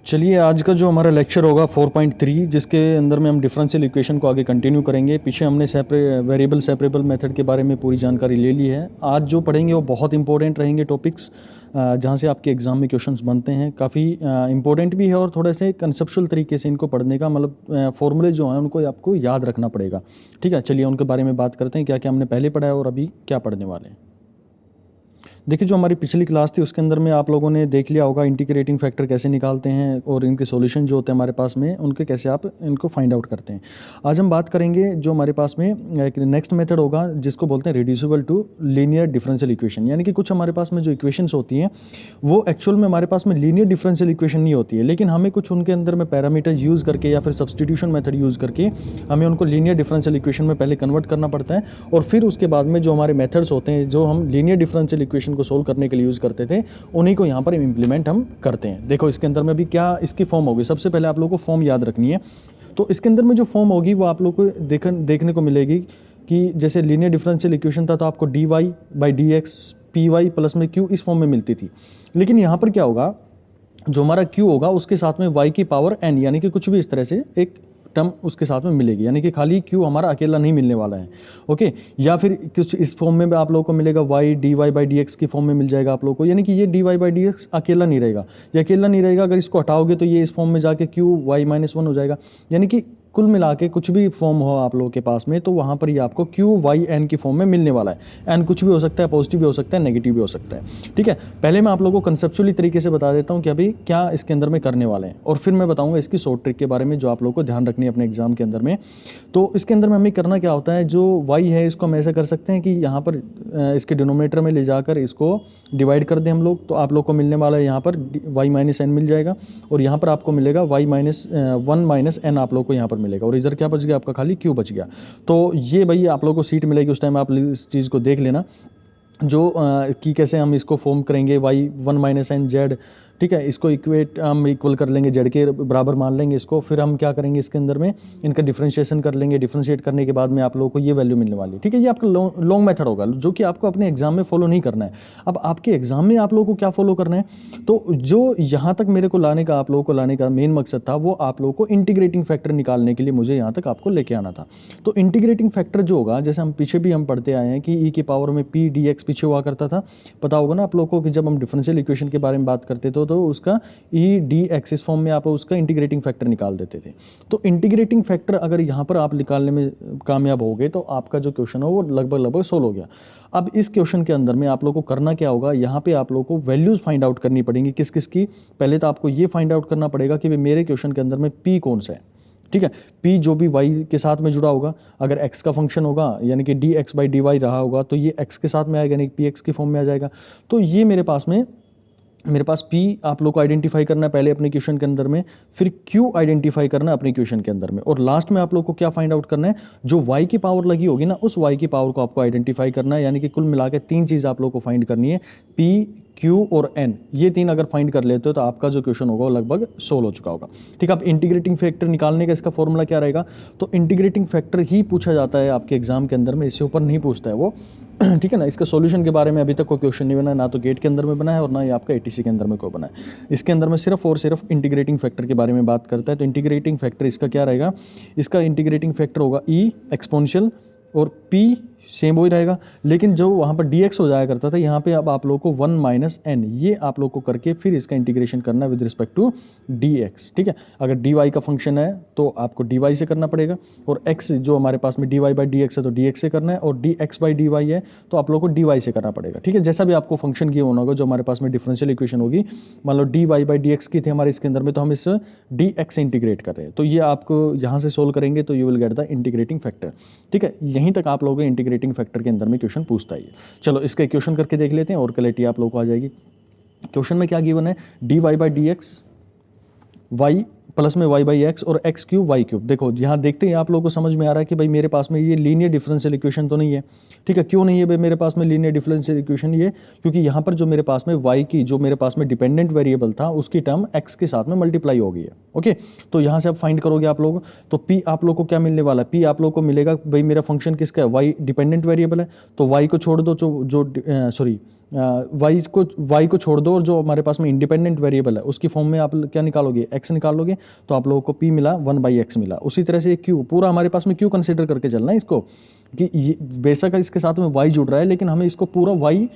चलिए आज का जो हमारा लेक्चर होगा 4.3 जिसके अंदर में हम डिफरेंशियल इक्वेशन को आगे कंटिन्यू करेंगे। पीछे हमने वेरिएबल सेपरेबल मेथड के बारे में पूरी जानकारी ले ली है। आज जो पढ़ेंगे वो बहुत इंपॉर्टेंट रहेंगे टॉपिक्स, जहाँ से आपके एग्जाम में क्वेश्चंस बनते हैं। काफ़ी इंपॉर्टेंट भी है और थोड़े से कंसेप्चुअल तरीके से इनको पढ़ने का मतलब फॉर्मूले जो हैं उनको आपको याद रखना पड़ेगा। ठीक है, चलिए उनके बारे में बात करते हैं, क्या क्या हमने पहले पढ़ा है और अभी क्या पढ़ने वाले हैं। देखिए, जो हमारी पिछली क्लास थी उसके अंदर में आप लोगों ने देख लिया होगा इंटीग्रेटिंग फैक्टर कैसे निकालते हैं और इनके सॉल्यूशन जो होते हैं हमारे पास में उनके कैसे आप इनको फाइंड आउट करते हैं। आज हम बात करेंगे जो हमारे पास में एक नेक्स्ट मेथड होगा जिसको बोलते हैं reducible to linear differential equation. यानी कि कुछ हमारे पास में जो इक्वेशंस होती हैं वो एक्चुअल में हमारे पास में लीनियर डिफरेंशियल इक्वेशन नहीं होती है, लेकिन हमें कुछ उनके अंदर में पैरामीटर यूज़ करके या फिर सब्सटीट्यूशन मेथड यूज़ करके हमें उनको लीनियर डिफरेंशियल इक्वेशन में पहले कन्वर्ट करना पड़ता है और फिर उसके बाद में जो हमारे मेथड्स होते हैं जो हम लीनियर डिफरेंशियल इक्वेशन को सोल्व करने के लिए यूज़ करते थे उन्हीं को यहाँ पर इम्प्लीमेंट हम करते हैं। देखो इसके अंदर में भी क्या इसकी फॉर्म होगी, सबसे पहले आप लोगों को फॉर्म याद रखनी है। तो इसके अंदर में जो फॉर्म होगी वो आप लोग को देखने को मिलेगी कि जैसे लीनियर डिफरेंशियल इक्वेशन था तो आपको D Y by D X P Y plus में क्यू इस फॉर्म में मिलती थी। लेकिन यहाँ पर क्या होगा, जो हमारा q होगा उसके साथ में y की पावर n यानी कि कुछ भी इस तरह से एक टर्म उसके साथ में मिलेगी, यानी कि खाली q हमारा अकेला नहीं मिलने वाला है। ओके, या फिर कुछ इस फॉर्म में आप लोगों को मिलेगा y dy by D X की फॉर्म में मिल जाएगा आप लोगों को, यानी कि ये dy बाई डी एक्स अकेला नहीं रहेगा। ये अकेला नहीं रहेगा, अगर इसको हटाओगे तो ये इस फॉर्म में जाके q y माइनस वन हो जाएगा। यानी कि कुल मिला के कुछ भी फॉर्म हो आप लोगों के पास में तो वहाँ पर ये आपको q y n की फॉर्म में मिलने वाला है। n कुछ भी हो सकता है, पॉजिटिव भी हो सकता है, नेगेटिव भी हो सकता है। ठीक है, पहले मैं आप लोगों को कंसेप्चुअली तरीके से बता देता हूँ कि अभी क्या इसके अंदर में करने वाले हैं और फिर मैं बताऊँगा इसकी शॉर्ट ट्रिक के बारे में जो आप लोगों को ध्यान रखनी है अपने एग्जाम के अंदर में। तो इसके अंदर में हमें करना क्या होता है, जो y है इसको हम ऐसा कर सकते हैं कि यहाँ पर इसके डिनोमिनेटर में ले जाकर इसको डिवाइड कर दें हम लोग, तो आप लोग को मिलने वाला है यहाँ पर y माइनस एन मिल जाएगा और यहाँ पर आपको मिलेगा y minus one minus N आप लोग को यहाँ पर मिलेगा और इधर क्या बच गया आपका, खाली q बच गया। तो ये भाई आप लोगों को सीट मिलेगी, उस टाइम आप इस चीज़ को देख लेना जो कि कैसे हम इसको फॉर्म करेंगे y one minus N Z. ठीक है, इसको हम इक्वल कर लेंगे, जेड के बराबर मान लेंगे इसको, फिर हम क्या करेंगे इसके अंदर में इनका डिफरेंशिएशन कर लेंगे। डिफरेंशिएट करने के बाद में आप लोगों को ये वैल्यू मिलने वाली है। ठीक है, ये आपका लॉन्ग मेथड होगा जो कि आपको अपने एग्जाम में फॉलो नहीं करना है। अब आपके एग्जाम में आप लोगों को क्या फॉलो करना है, तो जो यहाँ तक मेरे को लाने का आप लोगों को लाने का मेन मकसद था वो आप लोगों को इंटीग्रेटिंग फैक्टर निकालने के लिए मुझे यहाँ तक आपको लेके आना था। तो इंटीग्रेटिंग फैक्टर जो होगा, जैसे हम पीछे भी हम पढ़ते आए हैं कि ई की पावर में पी डी एक्स पीछे हुआ करता था। पता होगा ना आप लोगों को कि जब हम डिफरेंशियल इक्वेशन के बारे में बात करते थे तो उसका ई डी एक्स इस फॉर्म में आप उसका इंटीग्रेटिंग फैक्टर निकाल देते थे। तो इंटीग्रेटिंग फैक्टर अगर यहाँ पर आप निकालने में कामयाब हो गए तो आपका जो क्वेश्चन हो वो लगभग सोल्व हो गया। अब इस क्वेश्चन के अंदर में आप लोगों को करना क्या होगा, यहाँ पे आप लोगों को वैल्यूज फाइंड आउट करनी पड़ेंगी किस किस की। पहले तो आपको ये फाइंड आउट करना पड़ेगा कि मेरे क्वेश्चन के अंदर में p कौन सा है। ठीक है, p जो भी y के साथ में जुड़ा होगा, अगर x का फंक्शन होगा यानी कि D x by D Y रहा होगा तो ये x के साथ में आएगा यानी कि px की फॉर्म में आ जाएगा। तो ये मेरे पास p आप लोग को आइडेंटिफाई करना है पहले अपने क्वेश्चन के अंदर में, फिर q आइडेंटिफाई करना है अपने क्वेश्चन के अंदर में, और लास्ट में आप लोग को क्या फाइंड आउट करना है, जो y की पावर लगी होगी ना उस y की पावर को आपको आइडेंटिफाई करना है। यानी कि कुल मिला के तीन चीज़ आप लोग को फाइंड करनी है, p q और n। ये तीन अगर फाइंड कर लेते हो तो आपका जो क्वेश्चन होगा वो लगभग सोल्व हो चुका होगा। ठीक है, अब इंटीग्रेटिंग फैक्टर निकालने का इसका फॉर्मूला क्या रहेगा, तो इंटीग्रेटिंग फैक्टर ही पूछा जाता है आपके एग्जाम के अंदर में, इससे ऊपर नहीं पूछता है वो। ठीक है ना, इसका सॉल्यूशन के बारे में अभी तक कोई क्वेश्चन नहीं बना है, ना तो गेट के अंदर में बना है और ना ही आपका एटीसी के अंदर में कोई बना है। इसके अंदर में सिर्फ और सिर्फ इंटीग्रेटिंग फैक्टर के बारे में बात करता है। तो इंटीग्रेटिंग फैक्टर इसका क्या रहेगा, इसका इंटीग्रेटिंग फैक्टर होगा ई एक्सपोनेंशियल और p सेम वही रहेगा, लेकिन जो वहाँ पर dx हो जाया करता था यहाँ पे अब आप लोग को 1 माइनस एन ये आप लोग को करके फिर इसका इंटीग्रेशन करना है विद रिस्पेक्ट टू dx। ठीक है, अगर dy का फंक्शन है तो आपको dy से करना पड़ेगा, और x जो हमारे पास में dy बाई dx है तो dx से करना है, और dx बाई dy है तो आप लोग को dy से करना पड़ेगा। ठीक है, जैसा भी आपको फंक्शन किया होना होगा जो हमारे पास में डिफरेंशियल इक्वेशन होगी, मान लो dy बाई dx की थी हमारे इसके अंदर में, तो हम इस dx से इंटीग्रेट कर रहे हैं, तो ये आपको यहाँ से सोल्व करेंगे तो you will get the integrating factor. ठीक है, यहीं तक आप लोगों को इंटीग्रेटिंग फैक्टर के अंदर में क्वेश्चन पूछता है। चलो इसका क्वेश्चन करके देख लेते हैं और क्लैरिटी आप लोगों को आ जाएगी। क्वेश्चन में क्या गिवन है, D Y by D X Y plus में y बाई एक्स और एक्स क्यूब वाई क्यूब। देखो यहाँ देखते हैं आप लोगों को समझ में आ रहा है कि भाई मेरे पास में ये लीनियर डिफरेंशियल इक्वेशन तो नहीं है। ठीक है, क्यों नहीं है भाई मेरे पास में लीनियर डिफरेंशियल इक्वेशन, ये क्योंकि यहाँ पर जो मेरे पास में y की जो मेरे पास में डिपेंडेंट वेरिएबल था उसकी टर्म x के साथ में मल्टीप्लाई हो गई है। ओके, तो यहाँ से आप फाइंड करोगे आप लोग, तो p आप लोग को क्या मिलने वाला है, p आप लोग को मिलेगा भाई मेरा फंक्शन किसका है, y डिपेंडेंट वेरिएबल है, तो y को छोड़ दो, जो सॉरी वाई को छोड़ दो और जो हमारे पास में इंडिपेंडेंट वेरिएबल है उसकी फॉर्म में आप क्या निकालोगे, एक्स निकालोगे, तो आप लोगों को पी मिला 1/x मिला। उसी तरह से क्यू, पूरा हमारे पास में क्यू कंसिडर करके चलना है इसको, कि बेशक इसके साथ में वाई जुड़ रहा है लेकिन हमें इसको पूरा वाई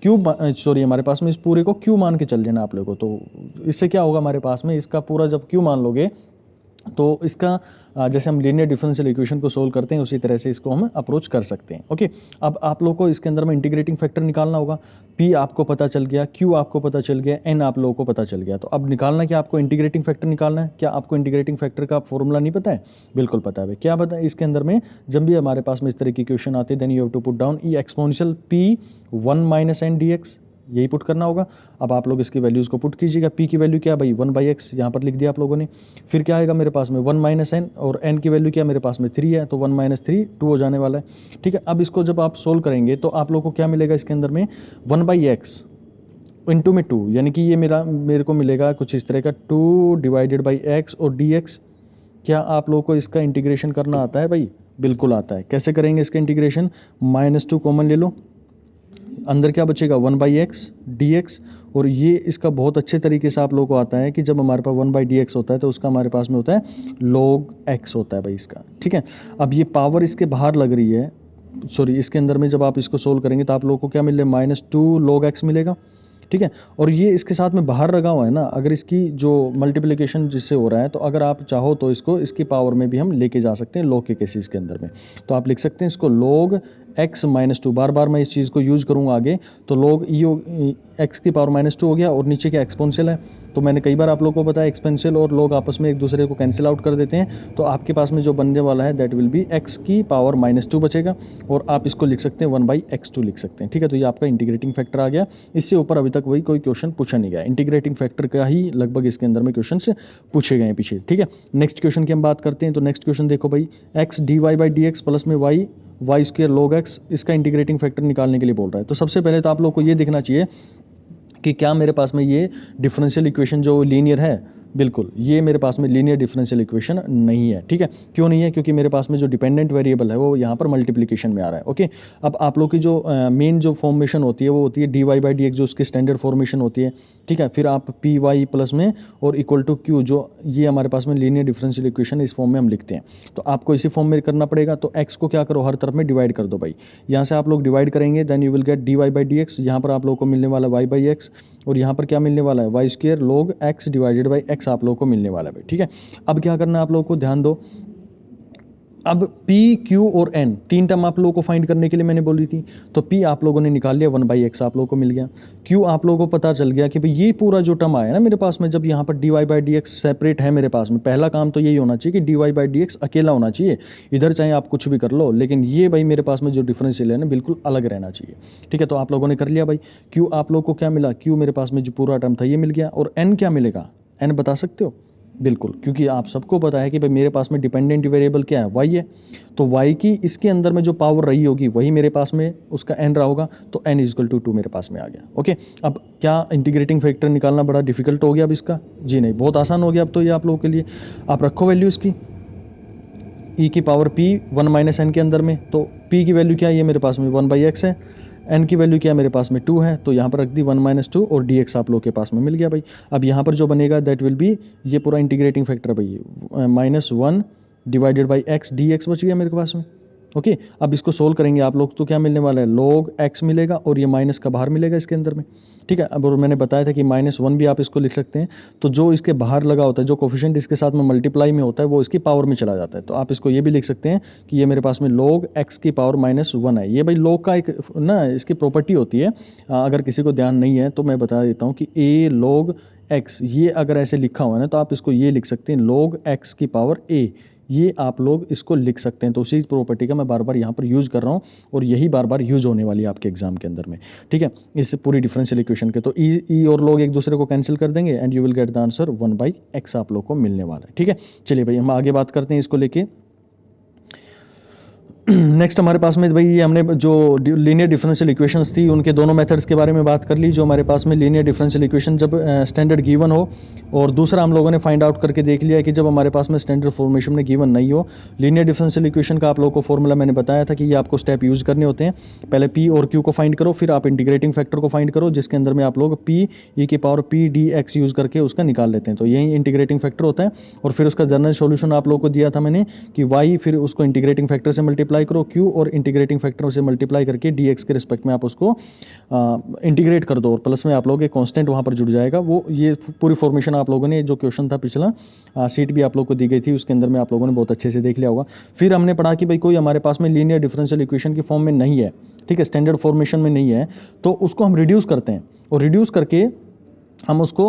क्यूब, सॉरी हमारे पास में इस पूरे को क्यू मान के चल लेना आप लोगों को। तो इससे क्या होगा, हमारे पास में इसका पूरा जब क्यू मान लोगे तो इसका जैसे हम लीनियर डिफरेंशियल इक्वेशन को सोल्व करते हैं उसी तरह से इसको हम अप्रोच कर सकते हैं। ओके, अब आप लोगों को इसके अंदर में इंटीग्रेटिंग फैक्टर निकालना होगा। पी आपको पता चल गया, क्यू आपको पता चल गया, एन आप लोगों को पता चल गया। तो अब निकालना क्या, आपको इंटीग्रेटिंग फैक्टर निकालना है। क्या आपको इंटीग्रेटिंग फैक्टर का फॉर्मूला नहीं पता है? बिल्कुल पता है। क्या पता है इसके अंदर में, जब भी हमारे पास में इस तरह की इक्वेशन आती है then you have to put down E exponential P 1 - n dx, यही पुट करना होगा। अब आप लोग इसकी वैल्यूज़ को पुट कीजिएगा। पी की वैल्यू क्या भाई, 1/x यहाँ पर लिख दिया आप लोगों ने। फिर क्या आएगा मेरे पास में 1 - n, और n की वैल्यू क्या मेरे पास में 3 है, तो 1 - 3 2 हो जाने वाला है। ठीक है, अब इसको जब आप सोल्व करेंगे तो आप लोग को क्या मिलेगा इसके अंदर में, 1/x इंटू में 2, यानी कि ये मेरे को मिलेगा कुछ इस तरह का 2/x और dx। क्या आप लोगों को इसका इंटीग्रेशन करना आता है भाई? बिल्कुल आता है। कैसे करेंगे इसका इंटीग्रेशन, -2 कॉमन ले लो, अंदर क्या बचेगा 1/x dx, और ये इसका बहुत अच्छे तरीके से आप लोगों को आता है कि जब हमारे पास 1/dx होता है तो उसका हमारे पास में होता है log x होता है भाई इसका। ठीक है, अब ये पावर इसके बाहर लग रही है, सॉरी इसके अंदर में जब आप इसको सोल्व करेंगे तो आप लोगों को क्या मिले, -2 log x मिलेगा। ठीक है, और ये इसके साथ में बाहर लगा हुआ है ना, अगर इसकी जो मल्टीप्लिकेशन जिससे हो रहा है तो अगर आप चाहो तो इसको इसकी पावर में भी हम लेके जा सकते हैं log के केसेस के अंदर में। तो आप लिख सकते हैं इसको log x - 2, बार बार मैं इस चीज़ को यूज़ करूँगा आगे, तो log x की पावर -2 हो गया, और नीचे क्या एक्सपोनेंशियल है, तो मैंने कई बार आप लोगों को बताया एक्सपेंशियल और log आपस में एक दूसरे को कैंसिल आउट कर देते हैं। तो आपके पास में जो बनने वाला है दैट विल बी x की पावर -2 बचेगा, और आप इसको लिख सकते हैं 1/x2 लिख सकते हैं। ठीक है, तो ये आपका इंटीग्रेटिंग फैक्टर आ गया। इससे ऊपर अभी तक वही कोई क्वेश्चन पूछा नहीं गया, इंटीग्रेटिंग फैक्टर का ही लगभग इसके अंदर में क्वेश्चन से पूछे गए हैं पीछे। ठीक है, नेक्स्ट क्वेश्चन की हम बात करते हैं। तो नेक्स्ट क्वेश्चन देखो भाई, x dy/dx प्लस में y² log x, इसका इंटीग्रेटिंग फैक्टर निकालने के लिए बोल रहा है। तो सबसे पहले तो आप लोग को ये देखना चाहिए कि क्या मेरे पास में ये डिफरेंशियल इक्वेशन जो लीनियर है, बिल्कुल ये मेरे पास में लीनियर डिफरेंशियल इक्वेशन नहीं है। ठीक है, क्यों नहीं है, क्योंकि मेरे पास में जो डिपेंडेंट वेरिएबल है वो यहाँ पर मल्टीप्लिकेशन में आ रहा है। ओके, अब आप लोग की जो मेन जो फॉर्मेशन होती है वो होती है dy/dx, जो उसकी स्टैंडर्ड फॉर्मेशन होती है। ठीक है, फिर आप पी वाई प्लस में और इक्वल टू क्यू, जो ये हमारे पास में लीनियर डिफरेंशियल इक्वेशन इस फॉर्म में हम लिखते हैं। तो आपको इसी फॉर्म में करना पड़ेगा। तो एक्स को क्या करो, हर तरफ में डिवाइड कर दो भाई। यहाँ से आप लोग डिवाइड करेंगे then you will gate dy/dx, यहाँ पर आप लोग को मिलने वाला y/x, और यहाँ पर क्या मिलने वाला है y² log x divided by x आप लोगों को मिलने वाला है भाई। ठीक है, अब क्या करना है आप लोगों को, ध्यान दो। अब p, q और n तीन टर्म आप लोगों को फाइंड करने के लिए मैंने बोली थी। तो p आप लोगों ने निकाल लिया, 1/x आप लोगों को मिल गया। q आप लोगों को पता चल गया कि भाई ये पूरा जो टर्म आया ना मेरे पास में, जब यहाँ पर dy/dx सेपरेट है मेरे पास में, पहला काम तो यही होना चाहिए कि dy/dx अकेला होना चाहिए। इधर चाहे आप कुछ भी कर लो, लेकिन ये भाई मेरे पास में जो डिफरेंशियल है ना बिल्कुल अलग रहना चाहिए। ठीक है, तो आप लोगों ने कर लिया भाई। q आप लोगों को क्या मिला, q मेरे पास में जो पूरा टर्म था ये मिल गया। और n क्या मिलेगा, n बता सकते हो? बिल्कुल, क्योंकि आप सबको पता है कि भाई मेरे पास में डिपेंडेंट वेरिएबल क्या है, y है। तो y की इसके अंदर में जो पावर रही होगी वही मेरे पास में उसका n रहा होगा, तो n = 2 मेरे पास में आ गया। ओके, अब क्या इंटीग्रेटिंग फैक्टर निकालना बड़ा डिफिकल्ट हो गया अब इसका? जी नहीं, बहुत आसान हो गया अब तो ये आप लोगों के लिए। आप रखो वैल्यू इसकी e की पावर p 1 - n के अंदर में। तो p की वैल्यू क्या है, ये मेरे पास में 1/x है। n की वैल्यू क्या है मेरे पास में 2 है, तो यहाँ पर रख दी 1 - 2, और dx आप लोग के पास में मिल गया भाई। अब यहाँ पर जो बनेगा दैट विल बी, ये पूरा इंटीग्रेटिंग फैक्टर भाई -1 डिवाइडेड बाई x dx बच गया मेरे पास में। ओके, अब इसको सोल्व करेंगे आप लोग तो क्या मिलने वाला है, log x मिलेगा, और ये माइनस का बाहर मिलेगा इसके अंदर में। ठीक है, अब और मैंने बताया था कि -1 भी आप इसको लिख सकते हैं। तो जो इसके बाहर लगा होता है, जो कोफिशिएंट इसके साथ में मल्टीप्लाई में होता है, वो इसकी पावर में चला जाता है। तो आप इसको ये भी लिख सकते हैं कि ये मेरे पास में log x की पावर -1 है। ये भाई log का एक ना इसकी प्रॉपर्टी होती है, अगर किसी को ध्यान नहीं है तो मैं बता देता हूँ कि a log x, ये अगर ऐसे लिखा हुआ है ना तो आप इसको ये लिख सकते हैं log x की पावर a, ये आप लोग इसको लिख सकते हैं। तो उसी प्रॉपर्टी का मैं बार बार यहाँ पर यूज़ कर रहा हूँ, और यही बार बार यूज़ होने वाली है आपके एग्जाम के अंदर में। ठीक है, इस पूरी डिफरेंशियल इक्वेशन के, तो ई और लोग एक दूसरे को कैंसिल कर देंगे and you will get the answer 1/x आप लोग को मिलने वाला है। ठीक है, चलिए भाई हम आगे बात करते हैं इसको लेके। नेक्स्ट हमारे पास में भाई ये हमने जो लीनियर डिफरेंशियल इक्वेशंस थी उनके दोनों मेथड्स के बारे में बात कर ली। जो हमारे पास में लीनियर डिफरेंशियल इक्वेशन जब स्टैंडर्ड गिवन हो, और दूसरा हम लोगों ने फाइंड आउट करके देख लिया है कि जब हमारे पास में स्टैंडर्ड फॉर्मेशन में गिवन नहीं हो। लीनियर डिफरेंशियल इक्वेशन का आप लोगों को फॉर्मूला मैंने बताया था कि ये आपको स्टेप यूज़ करने होते हैं। पहले पी और क्यू को फाइंड करो, फिर आप इंटीग्रेटिंग फैक्टर को फाइंड करो, जिसके अंदर में आप लोग पी ई की power P D x use करके उसका निकाल लेते हैं। तो यही इंटीग्रेटिंग फैक्टर होता है। और फिर उसका जनरल सॉल्यूशन आप लोगों को दिया था मैंने कि वाई, फिर उसको इंटीग्रेटिंग फैक्टर से मल्टीप्लाई करो, क्यू और इंटीग्रेटिंग फैक्टर से मल्टीप्लाई करके dx के रिस्पेक्ट में आप उसको इंटीग्रेट कर दो, और प्लस में आप लोग एक कांस्टेंट वहाँ पर जुड़ जाएगा। वो ये पूरी फॉर्मेशन आप लोगों ने, जो क्वेश्चन था पिछला सीट भी आप लोग को दी गई थी, उसके अंदर में आप लोगों ने बहुत अच्छे से देख लिया होगा। फिर हमने पढ़ा कि भाई कोई हमारे पास में लीनियर डिफरेंशियल इक्वेशन की फॉर्म में नहीं है, ठीक है, स्टैंडर्ड फॉर्मेशन में नहीं है, तो उसको हम रिड्यूस करते हैं, और रिड्यूस करके हम उसको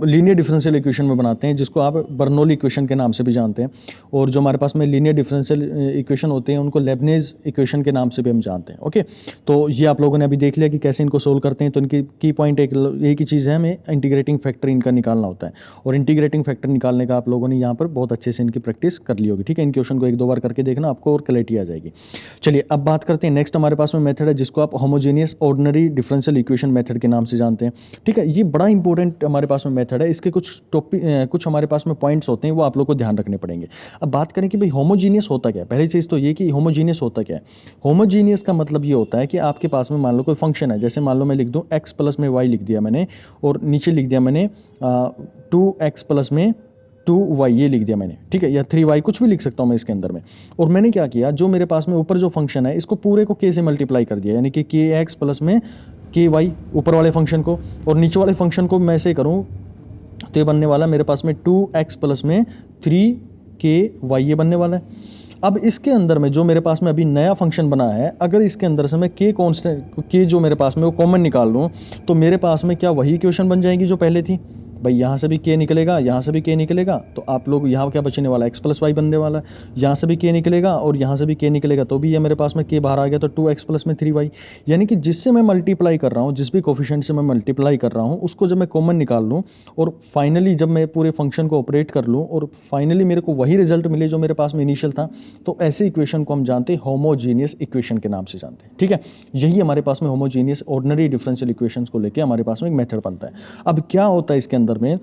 लीनियर डिफरेंशियल इक्वेशन में बनाते हैं, जिसको आप बर्नौली इक्वेशन के नाम से भी जानते हैं। और जो हमारे पास में लीनियर डिफरेंशियल इक्वेशन होते हैं उनको लेबनीज इक्वेशन के नाम से भी हम जानते हैं। ओके, तो ये आप लोगों ने अभी देख लिया कि कैसे इनको सोल्व करते हैं। तो इनकी की पॉइंट एक ही चीज़ है, हमें इंटीग्रेटिंग फैक्टर इनका निकालना होता है, और इंटीग्रेटिंग फैक्टर निकालने का आप लोगों ने यहाँ पर बहुत अच्छे से इनकी प्रैक्टिस कर ली होगी। ठीक है, इन क्वेश्चन को एक दो बार करके देखना, आपको और क्लैरिटी आ जाएगी। चलिए अब बात करते हैं नेक्स्ट हमारे पास में मेथड है, जिसको आप homogeneous ordinary differential equation method के नाम से जानते हैं। ठीक है, ये बड़ा इंपॉर्टेंट हमारे पास में मेथड है। इसके कुछ हमारे पास में पॉइंट्स होते हैं, वो आप लोग को ध्यान रखने पड़ेंगे। अब बात करें कि भाई होमोजीनियस होता क्या है। पहली चीज़ तो ये कि होमोजीनियस होता क्या है। होमोजीनियस का मतलब ये होता है कि आपके पास में मान लो कोई फंक्शन है, जैसे मान लो मैं लिख दूं x प्लस में y लिख दिया मैंने, और नीचे लिख दिया मैंने 2x प्लस में 2y ये लिख दिया मैंने, ठीक है, या 3y कुछ भी लिख सकता हूँ मैं इसके अंदर में। और मैंने क्या किया, जो मेरे पास में ऊपर जो फंक्शन है इसको पूरे को k से मल्टीप्लाई कर दिया, यानी कि kx प्लस में ky ऊपर वाले फंक्शन को, और नीचे वाले फंक्शन को मैं ऐसे करूँ तो ये बनने वाला मेरे पास में 2x प्लस में 3ky ये बनने वाला है। अब इसके अंदर में जो मेरे पास में अभी नया फंक्शन बना है, अगर इसके अंदर से मैं k कांस्टेंट k जो मेरे पास में वो कॉमन निकाल लूँ, तो मेरे पास में क्या वही इक्वेशन बन जाएगी जो पहले थी। भाई यहाँ से भी k निकलेगा, यहाँ से भी k निकलेगा, तो आप लोग यहाँ क्या बचने वाला है, x प्लस वाई बनने वाला है। यहाँ से भी k निकलेगा और यहाँ से भी k निकलेगा, तो भी ये मेरे पास में k बाहर आ गया, तो 2x प्लस में 3y। यानी कि जिससे मैं मल्टीप्लाई कर रहा हूँ, जिस भी कोफिशिएंट से मैं मल्टीप्लाई कर रहा हूँ, उसको जब मैं कॉमन निकाल लूँ, और फाइनली जब मैं पूरे फंक्शन को ऑपरेट कर लूँ, और फाइनली मेरे को वही रिजल्ट मिले जो मेरे पास में इनिशियल था, तो ऐसे इक्वेशन को हम जानते हैं होमोजीनियस इक्वेशन के नाम से जानते हैं। ठीक है, यही हमारे पास में होमोजीनियस ऑर्डिनरी डिफरेंशियल इक्वेशंस को लेके हमारे पास में एक मेथड बनता है। अब क्या होता है इसके अंदर में,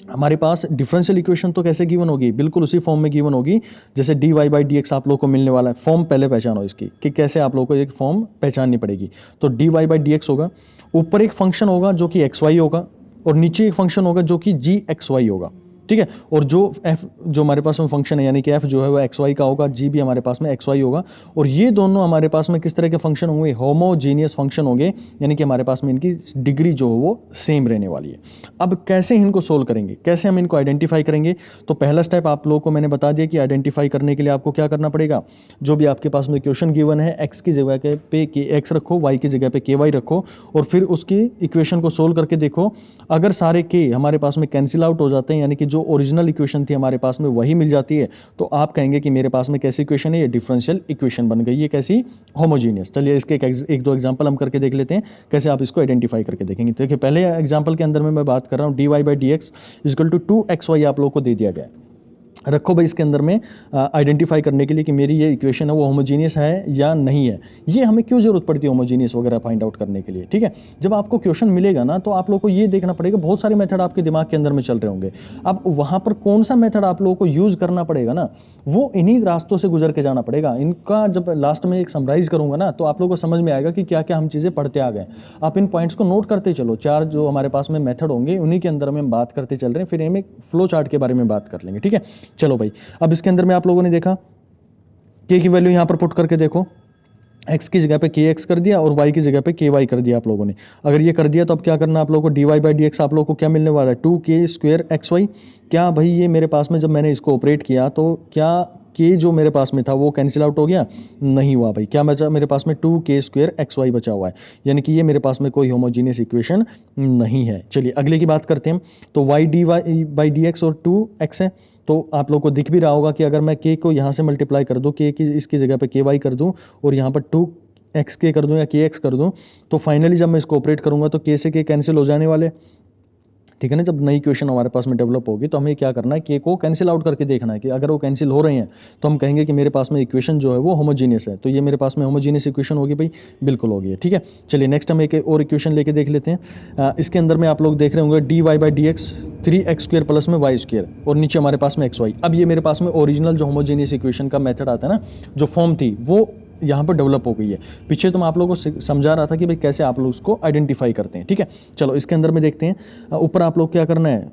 हमारे पास डिफरेंशियल इक्वेशन तो कैसे गिवन होगी, बिल्कुल उसी फॉर्म में गिवन होगी जैसे dy बाई डी एक्स आप लोग को मिलने वाला है। फॉर्म पहले पहचानो इसकी कि कैसे आप लोग को एक फॉर्म पहचाननी पड़ेगी। तो dy बाई डी एक्स होगा, ऊपर एक फंक्शन होगा जो कि xy होगा, और नीचे एक फंक्शन होगा जो कि gxy होगा। ठीक है, और जो f जो हमारे पास में फंक्शन है, यानी कि f जो है वो xy का होगा, g भी हमारे पास में xy होगा, और ये दोनों हमारे पास में किस तरह के फंक्शन होंगे, होमोजीनियस फंक्शन होंगे, यानी कि हमारे पास में इनकी डिग्री जो है वो सेम रहने वाली है। अब कैसे इनको सोल्व करेंगे, कैसे हम इनको आइडेंटिफाई करेंगे, तो पहला स्टेप आप लोगों को मैंने बता दिया कि आइडेंटिफाई करने के लिए आपको क्या करना पड़ेगा। जो भी आपके पास में क्वेश्चन गिवन है, x की जगह पे x रखो, y की जगह पे ky रखो, और फिर उसकी इक्वेशन को सोल्व करके देखो। अगर सारे k हमारे पास में कैंसिल आउट हो जाते हैं, यानी कि जो ओरिजिनल इक्वेशन थी हमारे पास में वही मिल जाती है, तो आप कहेंगे कि मेरे पास में कैसी इक्वेशन है, ये डिफरेंशियल इक्वेशन बन गई है, कैसी, होमोजीनियस। चलिए इसके एक दो एग्जांपल हम करके देख लेते हैं, कैसे आप इसको आइडेंटिफाई करके देखेंगे। तो देखिए पहले एग्जांपल के अंदर में मैं बात कर रहा हूँ dy by D x equal to 2xy आप लोगों को दे दिया गया है। रखो भाई इसके अंदर में आइडेंटिफाई करने के लिए कि मेरी ये इक्वेशन है वो होमोजीनियस है या नहीं है। ये हमें क्यों जरूरत पड़ती है होमोजीनियस वगैरह फाइंड आउट करने के लिए। ठीक है, जब आपको क्वेश्चन मिलेगा ना, तो आप लोगों को ये देखना पड़ेगा, बहुत सारे मेथड आपके दिमाग के अंदर में चल रहे होंगे। अब वहाँ पर कौन सा मेथड आप लोगों को यूज़ करना पड़ेगा ना, वो इन्हीं रास्तों से गुजर के जाना पड़ेगा। इनका जब लास्ट में एक समराइज़ करूँगा ना, तो आप लोगों को समझ में आएगा कि क्या क्या हम चीज़ें पढ़ते आ गए। आप इन पॉइंट्स को नोट करते चलो, चार जो हमारे पास में मेथड होंगे उन्हीं के अंदर में हम बात करते चल रहे हैं, फिर हम एक फ्लो चार्ट के बारे में बात कर लेंगे। ठीक है, चलो भाई अब इसके अंदर में आप लोगों ने देखा k की वैल्यू यहां पर पुट करके देखो, x की जगह पे kx कर दिया और y की जगह पे ky कर दिया आप लोगों ने। अगर ये कर दिया तो अब क्या करना आप लोगों को, dy बाई डी एक्स आप लोगों को क्या मिलने वाला है, 2k स्क्वायर xy। क्या भाई ये मेरे पास में जब मैंने इसको ऑपरेट किया तो क्या k जो मेरे पास में था वो कैंसिल आउट हो गया, नहीं हुआ भाई। क्या बचा मेरे पास में, 2k स्क्वायर xy बचा हुआ है, यानी कि ये मेरे पास में कोई होमोजीनियस इक्वेशन नहीं है। चलिए अगले की बात करते हैं। तो y dy by D x और 2x है, तो आप लोग को दिख भी रहा होगा कि अगर मैं k को यहाँ से मल्टीप्लाई कर दूँ, k की इसकी जगह पे ky कर दूँ और यहाँ पर 2xk कर दूँ या kx कर दूँ, तो फाइनली जब मैं इसको ऑपरेट करूँगा तो k से k कैंसिल हो जाने वाले, ठीक है ना। जब नई इक्वेशन हमारे पास में डेवलप होगी तो हमें क्या करना है, के को कैंसिल आउट करके देखना है कि अगर वो कैंसिल हो रहे हैं तो हम कहेंगे कि मेरे पास में इक्वेशन जो है वो होमोजीनियस है। तो ये मेरे पास में होमोजीनियस इक्वेशन होगी भाई, बिल्कुल होगी। ठीक है, चलिए नेक्स्ट हम एक और इक्वेशन लेके देख लेते हैं। इसके अंदर में आप लोग देख रहे होंगे D Y by D X 3x² plus में y² और नीचे हमारे पास में xy। अब ये मेरे पास में ओरिजिनल जो होमोजीनियस इक्वेशन का मेथड आता है ना, जो फॉर्म थी, वो यहाँ पर डेवलप हो गई है। पीछे तो मैं आप लोगों को समझा रहा था कि भाई कैसे आप लोग उसको आइडेंटिफाई करते हैं। ठीक है, चलो इसके अंदर में देखते हैं। ऊपर आप लोग क्या करना है,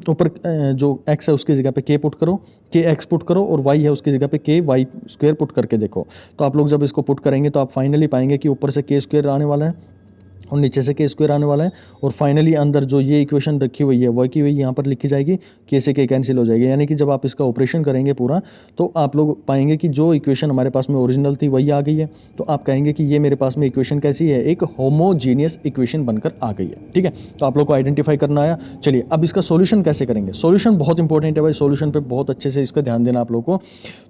ऊपर जो x है उसकी जगह पे k पुट करो, k x पुट करो, और y है उसकी जगह पे k y² पुट करके देखो। तो आप लोग जब इसको पुट करेंगे तो आप फाइनली पाएंगे कि ऊपर से k² आने वाला है और नीचे से k² आने वाला है, और फाइनली अंदर जो ये इक्वेशन रखी हुई है वो की हुई यहाँ पर लिखी जाएगी, k से k कैंसिल हो जाएगी। यानी कि जब आप इसका ऑपरेशन करेंगे पूरा तो आप लोग पाएंगे कि जो इक्वेशन हमारे पास में ओरिजिनल थी वही आ गई है। तो आप कहेंगे कि ये मेरे पास में इक्वेशन कैसी है, एक होमोजीनियस इक्वेशन बनकर आ गई है। ठीक है, तो आप लोग को आइडेंटिफाई करना आया। चलिए अब इसका सोल्यूशन कैसे करेंगे। सोल्यूशन बहुत इंपॉर्टेंट है भाई, सोल्यूशन पर बहुत अच्छे से इसका ध्यान देना आप लोग को।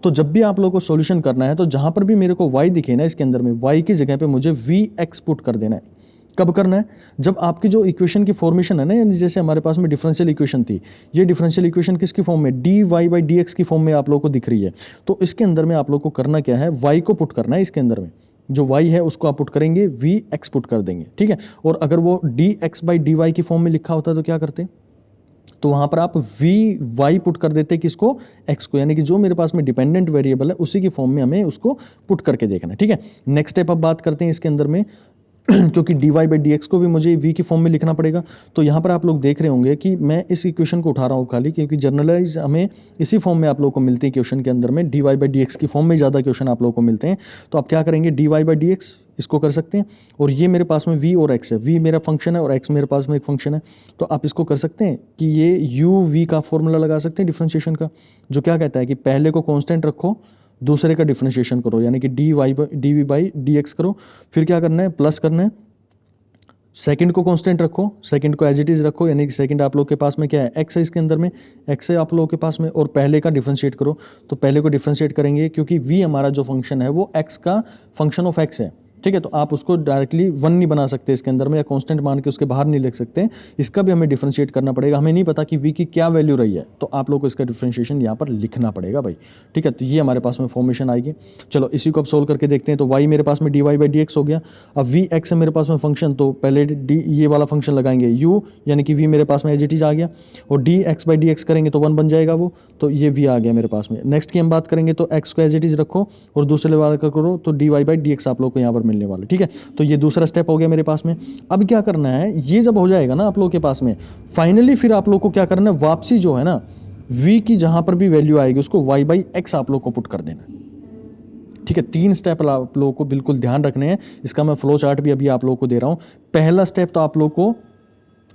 तो जब भी आप लोग को सोल्यूशन करना है तो जहाँ पर भी मेरे को y दिखे ना इसके अंदर में, y की जगह पर मुझे vx पुट कर देना है। कब करना है, जब आपकी जो इक्वेशन की फॉर्मेशन है ना, यानी जैसे हमारे पास में डिफरेंशियल इक्वेशन थी, ये डिफरेंशियल इक्वेशन किसकी फॉर्म में, D Y by D X की फॉर्म में आप लोगों को दिख रही है। तो इसके अंदर में आप लोग को करना क्या है, y को पुट करना है। इसके अंदर में जो y है उसको आप पुट करेंगे, वी एक्स पुट कर देंगे। ठीक है, और अगर वो D x by D Y की फॉर्म में लिखा होता तो क्या करते, तो वहां पर आप वी वाई पुट कर देते किसको, एक्स को, यानी कि जो मेरे पास में डिपेंडेंट वेरिएबल है उसी की फॉर्म में हमें उसको पुट करके देखना है। ठीक है, नेक्स्ट स्टेप अब बात करते हैं इसके अंदर में क्योंकि D Y by D X को भी मुझे वी की फॉर्म में लिखना पड़ेगा। तो यहाँ पर आप लोग देख रहे होंगे कि मैं इस इक्वेशन को उठा रहा हूँ खाली, क्योंकि जर्नलाइज हमें इसी फॉर्म में आप लोगों को मिलती है क्वेश्चन के अंदर में, D Y by D X की फॉर्म में ज़्यादा क्वेश्चन आप लोगों को मिलते हैं। तो आप क्या करेंगे, D Y by D X इसको कर सकते हैं, और ये मेरे पास में v और x है, v मेरा फंक्शन है और x मेरे पास में एक फंक्शन है। तो आप इसको कर सकते हैं कि ये u v का फॉर्मूला लगा सकते हैं डिफरेंशिएशन का, जो क्या कहता है कि पहले को कांस्टेंट रखो, दूसरे का डिफरेंशिएशन करो, यानी कि D we by D X करो, फिर क्या करना है, प्लस करना है, सेकंड को कांस्टेंट रखो, सेकंड को एज इट इज रखो, यानी कि सेकंड आप लोग के पास में क्या है, एक्स है इसके अंदर में, एक्स है आप लोगों के पास में, और पहले का डिफरेंशिएट करो। तो पहले को डिफरेंशिएट करेंगे क्योंकि v हमारा जो फंक्शन है वो x का फंक्शन ऑफ x है। ठीक है, तो आप उसको डायरेक्टली 1 नहीं बना सकते इसके अंदर में, या कांस्टेंट मान के उसके बाहर नहीं लिख सकते, इसका भी हमें डिफरेंशिएट करना पड़ेगा। हमें नहीं पता कि v की क्या वैल्यू रही है, तो आप लोग को इसका डिफरेंशिएशन यहाँ पर लिखना पड़ेगा भाई। ठीक है, तो ये हमारे पास में फॉर्मेशन आएगी। चलो इसी को अब सोल्व करके देखते हैं। तो y मेरे पास में D Y by D x हो गया। अब वी एक्स है मेरे पास में फंक्शन, तो पहले डी ये वाला फंक्शन लगाएंगे u, यानी कि v मेरे पास में एज इट इज आ गया, और D x by D x करेंगे तो 1 बन जाएगा वो, तो ये v आ गया मेरे पास में। नेक्स्ट की हम बात करेंगे तो x को एज इट इज रखो और दूसरे वाला करो, तो D Y by D X आप लोग को यहाँ पर मिलने वाला। ठीक है, तो ये दूसरा स्टेप हो गया मेरे पास में। अब क्या करना है, ये जब हो जाएगा ना आप लोग के पास में, फाइनली फिर आप लोग को क्या करना है, वापसी जो है ना v की जहां पर भी वैल्यू आएगी उसको y बाई एक्स आप लोग को पुट कर देना है। ठीक है, 3 स्टेप आप लोगों को बिल्कुल ध्यान रखने हैं। इसका मैं फ्लो चार्ट भी अभी आप लोगों को दे रहा हूं। पहला स्टेप तो आप लोग को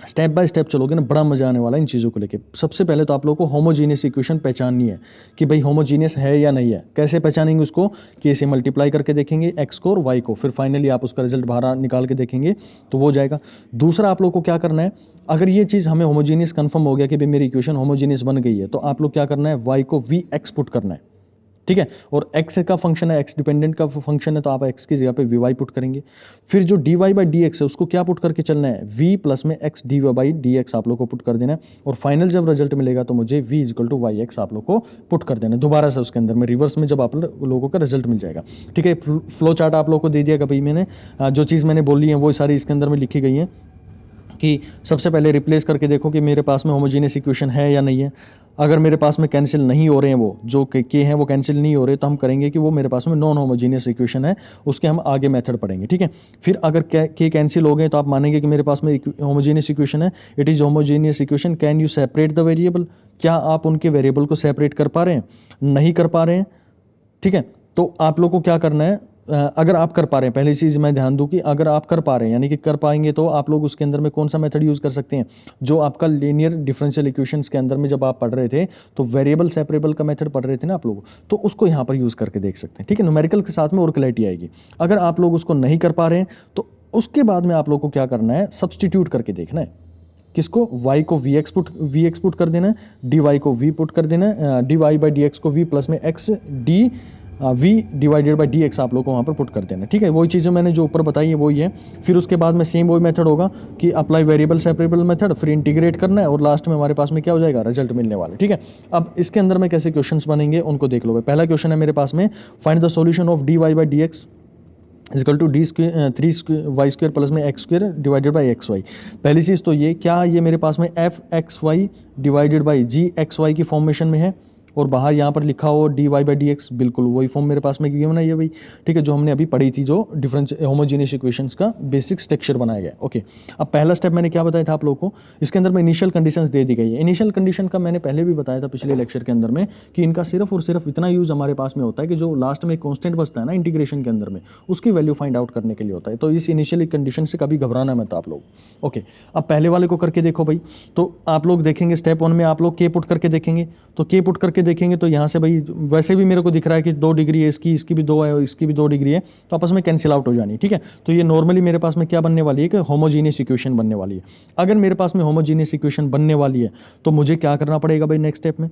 स्टेप बाय स्टेप चलोगे ना, बड़ा मजा आने वाला है इन चीज़ों को लेके। सबसे पहले तो आप लोगों को होमोजीनियस इक्वेशन पहचाननी है कि भाई होमोजीनियस है या नहीं है। कैसे पहचानेंगे उसको, कि इसे मल्टीप्लाई करके देखेंगे x को और y को, फिर फाइनली आप उसका रिजल्ट बाहर निकाल के देखेंगे तो वो जाएगा। दूसरा आप लोग को क्या करना है, अगर ये चीज़ हमें होमोजीनियस कंफर्म हो गया कि भाई मेरी इक्वेशन होमोजीनियस बन गई है, तो आप लोग क्या करना है, y को vx पुट करना है। ठीक है, और x का फंक्शन है, x डिपेंडेंट का फंक्शन है, तो आप x की जगह पे vy पुट करेंगे। फिर जो dy बाई dx है उसको क्या पुट करके चलना है, v प्लस में x dy बाई dx आप लोग को पुट कर देना है, और फाइनल जब रिजल्ट मिलेगा तो मुझे v equal to Y X आप लोग को पुट कर देना है दोबारा से उसके अंदर में, रिवर्स में जब आप लोगों का रिजल्ट मिल जाएगा। ठीक है, फ्लो चार्ट आप लोग को दे दिया कि भाई मैंने जो चीज़ मैंने बोली है वो सारी इसके अंदर में लिखी गई है, कि सबसे पहले रिप्लेस करके देखो कि मेरे पास में होमोजीनियस इक्वेशन है या नहीं है। अगर मेरे पास में कैंसिल नहीं हो रहे हैं, वो जो के हैं वो कैंसिल नहीं हो रहे, तो हम करेंगे कि वो मेरे पास में नॉन होमोजीनियस इक्वेशन है, उसके हम आगे मेथड पढ़ेंगे। ठीक है, फिर अगर के कैंसिल हो गए तो आप मानेंगे कि मेरे पास में होमोजीनियस इक्वेशन है, it is homogeneous equation, can you separate the variable, क्या आप उनके वेरिएबल को सेपरेट कर पा रहे हैं, नहीं कर पा रहे हैं। ठीक है, तो आप लोग को क्या करना है, अगर आप कर पा रहे हैं, पहली चीज़ मैं ध्यान दूं कि अगर आप कर पा रहे हैं यानी कि कर पाएंगे, तो आप लोग उसके अंदर में कौन सा मेथड यूज़ कर सकते हैं, जो आपका लीनियर डिफरेंशियल इक्वेशंस के अंदर में जब आप पढ़ रहे थे तो वेरिएबल सेपरेबल का मेथड पढ़ रहे थे ना आप लोग, तो उसको यहाँ पर यूज़ करके देख सकते हैं। ठीक है, न्यूमेरिकल के साथ में और क्लैरिटी आएगी। अगर आप लोग उसको नहीं कर पा रहे हैं तो उसके बाद में आप लोग को क्या करना है, सब्सटीट्यूट करके देखना है। किसको, y को vx पुट कर देना है, dy को v पुट कर देना है, dy बाई dx को v प्लस में x d V divided by D X आप लोग को वहाँ पर पुट कर देना, ठीक है। वही चीज़ें मैंने जो ऊपर बताई है वही है। फिर उसके बाद में सेम वही मेथड होगा कि अप्लाई वेरिएबल सेपरेबल मेथड, फिर इंटीग्रेट करना है और लास्ट में हमारे पास में क्या हो जाएगा, रिजल्ट मिलने वाला, ठीक है। अब इसके अंदर में कैसे क्वेश्चंस बनेंगे उनको देख लो। पहला क्वेश्चन है मेरे पास में, find the solution of d Y by D x equal to d square 3 Y square plus में x square divided by x y. पहली चीज़ तो ये, क्या ये मेरे पास में f x y divided by g x y की फॉर्मेशन में है और बाहर यहाँ पर लिखा हो d Y by D x, बिल्कुल वही फॉर्म मेरे पास में गिवन है ये भाई, ठीक है, जो हमने अभी पढ़ी थी, जो डिफरेंस होमोजीनियस इक्वेशंस का बेसिक स्ट्रक्चर बनाया गया। ओके, अब पहला स्टेप मैंने क्या बताया था आप लोगों को, इसके अंदर में इनिशियल कंडीशंस दे दी गई है। इनिशियल कंडीशन का मैंने पहले भी बताया था पिछले लेक्चर के अंदर में कि इनका सिर्फ और सिर्फ इतना यूज हमारे पास में होता है कि जो लास्ट में कॉन्स्टेंट बचता है ना इंटीग्रेशन के अंदर में, उसकी वैल्यू फाइंड आउट करने के लिए होता है। तो इस इनिशियल कंडीशन से कभी घबराना मत आप लोग। ओके, अब पहले वाले को करके देखो भाई, तो आप लोग देखेंगे स्टेप 1 में आप लोग के पुट करके देखेंगे, तो के पुट करके देखेंगे तो यहाँ से भाई वैसे भी मेरे को दिख रहा है कि 2 डिग्री है इसकी भी 2 है और इसकी भी 2 डिग्री है, तो आपस में कैंसिल आउट हो जानी, ठीक है। तो ये नॉर्मली मेरे पास में क्या बनने वाली है कि होमोजीनियस इक्वेशन बनने वाली है। अगर मेरे पास में होमोजीनियस इक्वेशन बनने वाली है तो मुझे क्या करना पड़ेगा भाई नेक्स्ट स्टेप में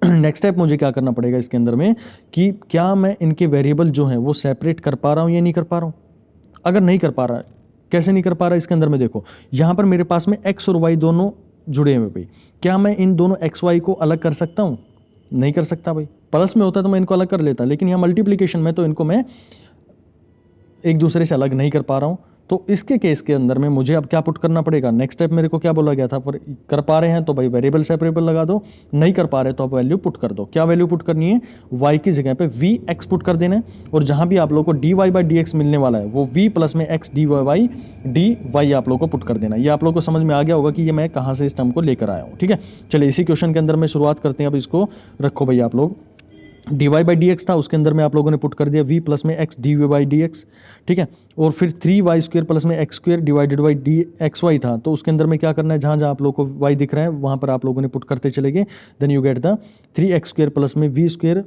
नेक्स्ट स्टेप मुझे क्या करना पड़ेगा इसके अंदर में कि क्या मैं इनके वेरिएबल जो हैं वो सेपरेट कर पा रहा हूँ या नहीं कर पा रहा हूँ। अगर नहीं कर पा रहा, कैसे नहीं कर पा रहा, इसके अंदर में देखो यहाँ पर मेरे पास में एक्स और वाई दोनों जुड़े हुए भाई, क्या मैं इन दोनों एक्स वाई को अलग कर सकता हूँ? नहीं कर सकता भाई। प्लस में होता तो मैं इनको अलग कर लेता, लेकिन यहाँ मल्टीप्लिकेशन में तो इनको मैं एक दूसरे से अलग नहीं कर पा रहा हूँ। तो इसके केस के अंदर में मुझे अब क्या पुट करना पड़ेगा, नेक्स्ट स्टेप मेरे को क्या बोला गया था, पर कर पा रहे हैं तो भाई वेरिएबल सेपरेबल लगा दो, नहीं कर पा रहे तो आप वैल्यू पुट कर दो। क्या वैल्यू पुट करनी है, y की जगह पे वी एक्स पुट कर देना है, और जहां भी आप लोगों को D Y by D X मिलने वाला है वो v प्लस में एक्स डी वाई आप लोग को पुट कर देना। ये आप लोग को समझ में आ गया होगा कि ये मैं कहाँ से इस टर्म को लेकर आया हूँ, ठीक है। चलिए इसी क्वेश्चन के अंदर में शुरुआत करते हैं। अब इसको रखो भाई, आप लोग D Y by D X था, उसके अंदर में आप लोगों ने पुट कर दिया v प्लस में x D Y by D X, ठीक है। और फिर 3 वाई स्क्र प्लस में x square divided by D X Y था, तो उसके अंदर में क्या करना है, जहाँ जहाँ आप लोगों को y दिख रहा है वहाँ पर आप लोगों ने पुट करते चले गए, then you get the 3x square plus में v स्क्र,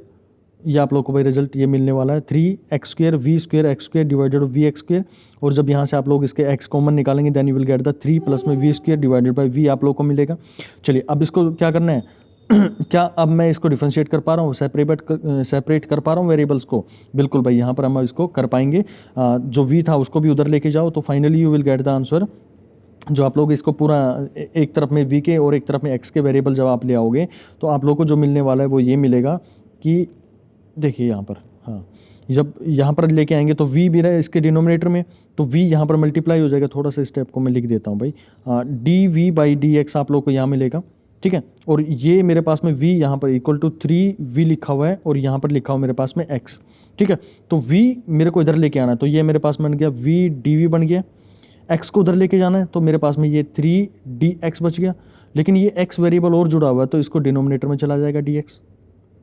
ये आप लोग को भाई रिजल्ट ये मिलने वाला है 3x square v square X square divided V X square. और जब यहाँ से आप लोग इसके x कॉमन निकालेंगे then you will get the 3 plus में v square divided by v आप लोग को मिलेगा। चलिए अब इसको क्या करना है क्या अब मैं इसको डिफरेंशिएट कर पा रहा हूँ, सेपरेट कर पा रहा हूँ वेरिएबल्स को? बिल्कुल भाई, यहाँ पर हम इसको कर पाएंगे। जो v था उसको भी उधर लेके जाओ, तो finally you will get the answer. जो आप लोग इसको पूरा एक तरफ में v के और एक तरफ में x के वेरिएबल जब आप ले आओगे तो आप लोग को जो मिलने वाला है वो ये मिलेगा कि देखिए यहाँ पर, हाँ, जब यहाँ पर लेके आएंगे तो v भी रहा है इसके डिनोमिनेटर में, तो v यहाँ पर मल्टीप्लाई हो जाएगा। थोड़ा सा स्टेप को मैं लिख देता हूँ भाई, D we by D X आप लोग को यहाँ मिलेगा, ठीक है। और ये मेरे पास में v यहाँ पर इक्वल टू 3v लिखा हुआ है और यहाँ पर लिखा हुआ मेरे पास में x, ठीक है। तो v मेरे को इधर लेके आना है, तो ये मेरे पास बन गया v dv बन गया। x को उधर लेके जाना है तो मेरे पास में ये 3dx बच गया, लेकिन ये x वेरिएबल और जुड़ा हुआ है तो इसको डिनोमिनेटर में चला जाएगा dx,